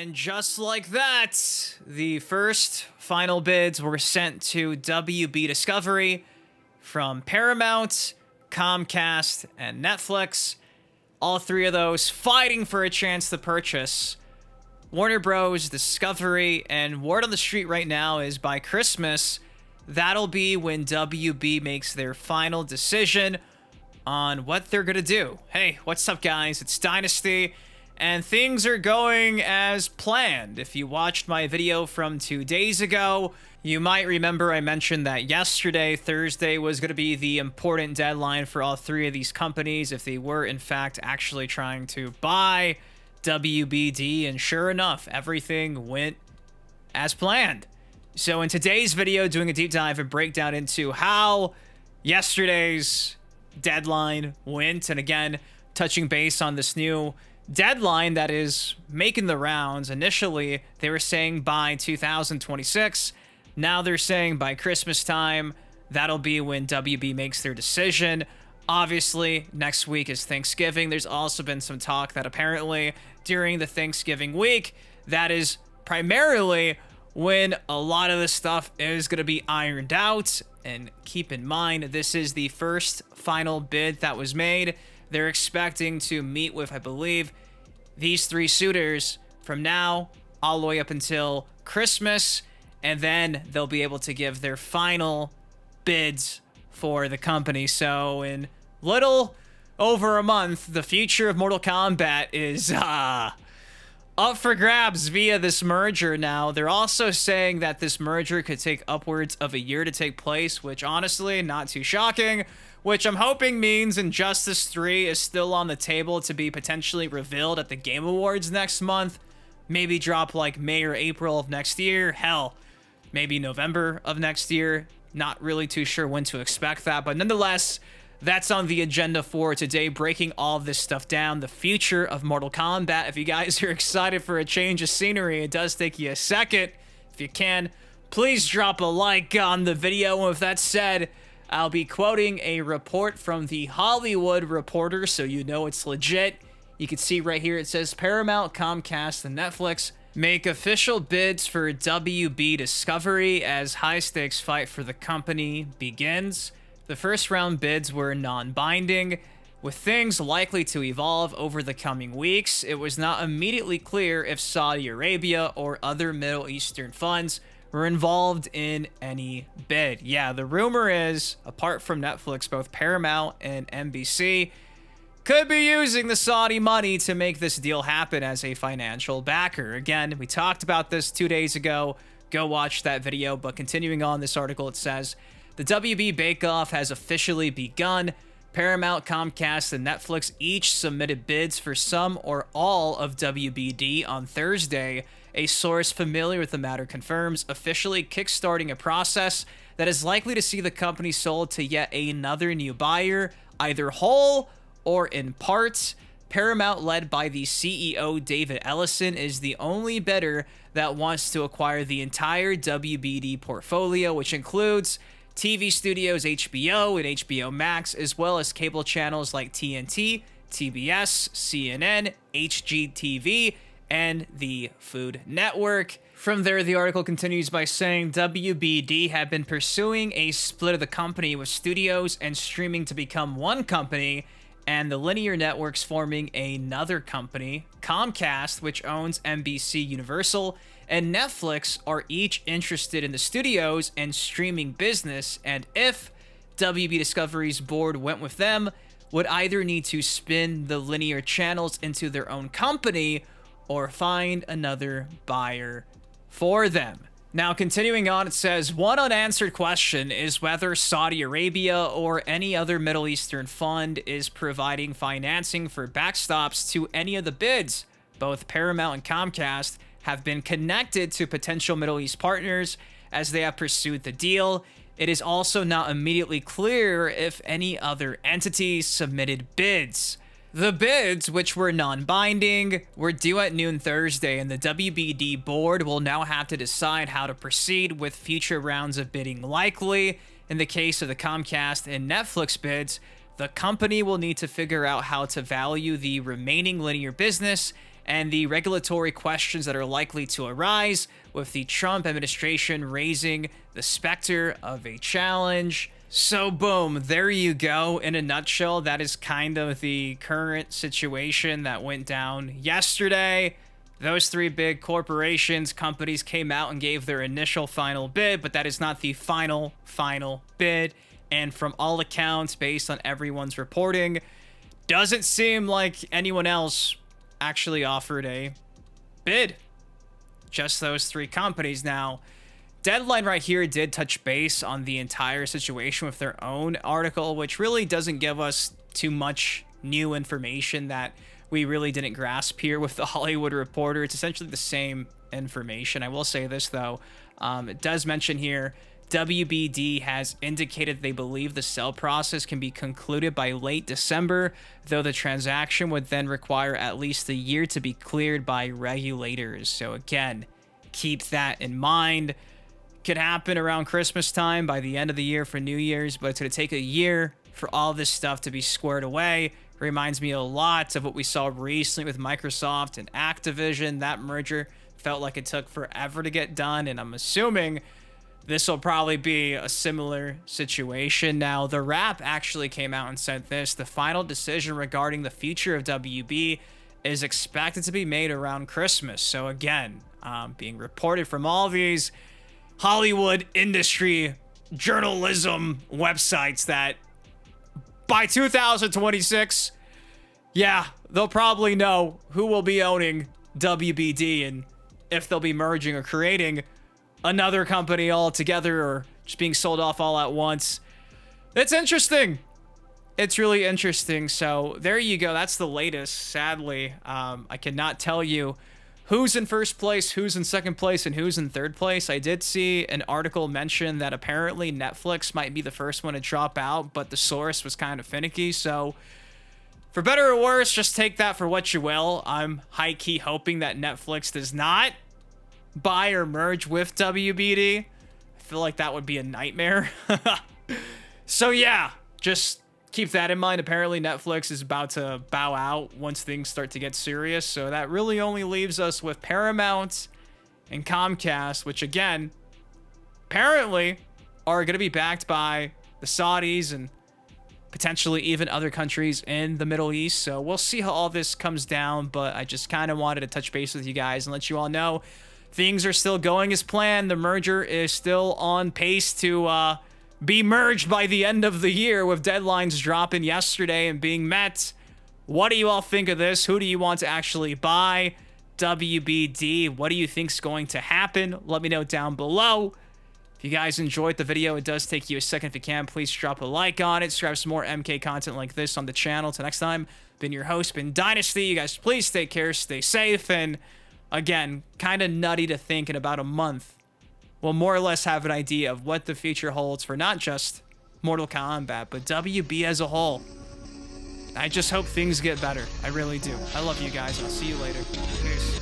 And just like that, the first final bids were sent to WB Discovery from Paramount, Comcast, and Netflix. All three of those fighting for a chance to purchase Warner Bros. Discovery, and word on the street right now is by Christmas, that'll be when WB makes their final decision on what they're gonna do. Hey, what's up guys? It's Dynasty, and things are going as planned. If you watched my video from 2 days ago, you might remember I mentioned that yesterday, Thursday, was going to be the important deadline for all three of these companies if they were, in fact, actually trying to buy WBD, and sure enough, everything went as planned. So in today's video, doing a deep dive and breakdown into how yesterday's deadline went, and again, touching base on this new deadline that is making the rounds. Initially, they were saying by 2026. Now they're saying by Christmas time. That'll be when WB makes their decision. Obviously, next week is Thanksgiving. There's also been some talk that apparently during the Thanksgiving week, that is primarily when a lot of this stuff is going to be ironed out. And keep in mind, this is the first final bid that was made. They're expecting to meet with, I believe, these three suitors from now all the way up until Christmas, and then they'll be able to give their final bids for the company. So in little over a month, the future of Mortal Kombat is up for grabs via this merger. Now, they're also saying that this merger could take upwards of a year to take place, which honestly, not too shocking, which I'm hoping means Injustice 3 is still on the table to be potentially revealed at the Game Awards next month. Maybe drop like May or April of next year. Hell, maybe November of next year. Not really too sure when to expect that, but nonetheless, that's on the agenda for today, breaking all this stuff down, the future of Mortal Kombat. If you guys are excited for a change of scenery, it does take you a second. If you can, please drop a like on the video. And with that said, I'll be quoting a report from the Hollywood Reporter, so you know it's legit. You can see right here, it says Paramount, Comcast, and Netflix make official bids for WB Discovery as high-stakes fight for the company begins. The first round bids were non-binding, with things likely to evolve over the coming weeks. It was not immediately clear if Saudi Arabia or other Middle Eastern funds were involved in any bid. Yeah, the rumor is, apart from Netflix, both Paramount and NBC could be using the Saudi money to make this deal happen as a financial backer. Again, we talked about this 2 days ago. Go watch that video. But continuing on this article, it says, the WB bake-off has officially begun. Paramount, Comcast, and Netflix each submitted bids for some or all of WBD on Thursday. A source familiar with the matter confirms, officially kickstarting a process that is likely to see the company sold to yet another new buyer, either whole or in part. Paramount, led by the CEO David Ellison, is the only bidder that wants to acquire the entire WBD portfolio, which includes TV studios HBO and HBO Max, as well as cable channels like TNT, TBS, CNN, HGTV, and the Food Network. From there, the article continues by saying WBD had been pursuing a split of the company, with studios and streaming to become one company, and the linear networks forming another company. Comcast, which owns NBC Universal, and Netflix are each interested in the studios and streaming business, and if WB Discovery's board went with them, would either need to spin the linear channels into their own company or find another buyer for them. Now, continuing on, it says, one unanswered question is whether Saudi Arabia or any other Middle Eastern fund is providing financing for backstops to any of the bids. Both Paramount and Comcast have been connected to potential Middle East partners as they have pursued the deal. It is also not immediately clear if any other entities submitted bids. The bids, which were non-binding, were due at noon Thursday, and the WBD board will now have to decide how to proceed with future rounds of bidding likely. In the case of the Comcast and Netflix bids, the company will need to figure out how to value the remaining linear business and the regulatory questions that are likely to arise with the Trump administration raising the specter of a challenge. So boom, there you go. In a nutshell, that is kind of the current situation that went down yesterday. Those three big corporations, companies came out and gave their initial final bid, but that is not the final bid. And from all accounts, based on everyone's reporting, doesn't seem like anyone else actually offered a bid. Just those three companies. Now, Deadline right here did touch base on the entire situation with their own article, which really doesn't give us too much new information that we really didn't grasp here with the Hollywood Reporter. It's essentially the same information. I will say this, though. It does mention here, WBD has indicated they believe the sale process can be concluded by late December, though the transaction would then require at least a year to be cleared by regulators. So again, keep that in mind. Could happen around Christmas time, by the end of the year for New Year's, but it's going to take a year for all this stuff to be squared away. Reminds me a lot of what we saw recently with Microsoft and Activision. That merger felt like it took forever to get done, and I'm assuming this will probably be a similar situation. Now, The Wrap actually came out and said this: the final decision regarding the future of WB is expected to be made around Christmas. So again, being reported from all these Hollywood industry journalism websites that by 2026, yeah, they'll probably know who will be owning WBD and if they'll be merging or creating another company altogether or just being sold off all at once. It's interesting. It's really interesting. So there you go. That's the latest. Sadly, I cannot tell you who's in first place, who's in second place, and who's in third place. I did see an article mention that apparently Netflix might be the first one to drop out, but the source was kind of finicky. So for better or worse, just take that for what you will. I'm high-key hoping that Netflix does not buy or merge with WBD. I feel like that would be a nightmare. So yeah, just keep that in mind. Apparently Netflix is about to bow out once things start to get serious, so that really only leaves us with Paramount and Comcast, which again apparently are going to be backed by the Saudis and potentially even other countries in the Middle East. So we'll see how all this comes down, but I just kind of wanted to touch base with you guys and let you all know things are still going as planned. The merger is still on pace to be merged by the end of the year, with deadlines dropping yesterday and being met. What do you all think of this? Who do you want to actually buy WBD? What do you think's going to happen? Let me know down below. If you guys enjoyed the video, it does take you a second. If you can, please drop a like on it. Subscribe for some more MK content like this on the channel. Till next time, been your host, been Dynasty. You guys please take care, stay safe, and again, kind of nutty to think in about a month we'll more or less have an idea of what the future holds for not just Mortal Kombat, but WB as a whole. I just hope things get better. I really do. I love you guys. I'll see you later. Peace.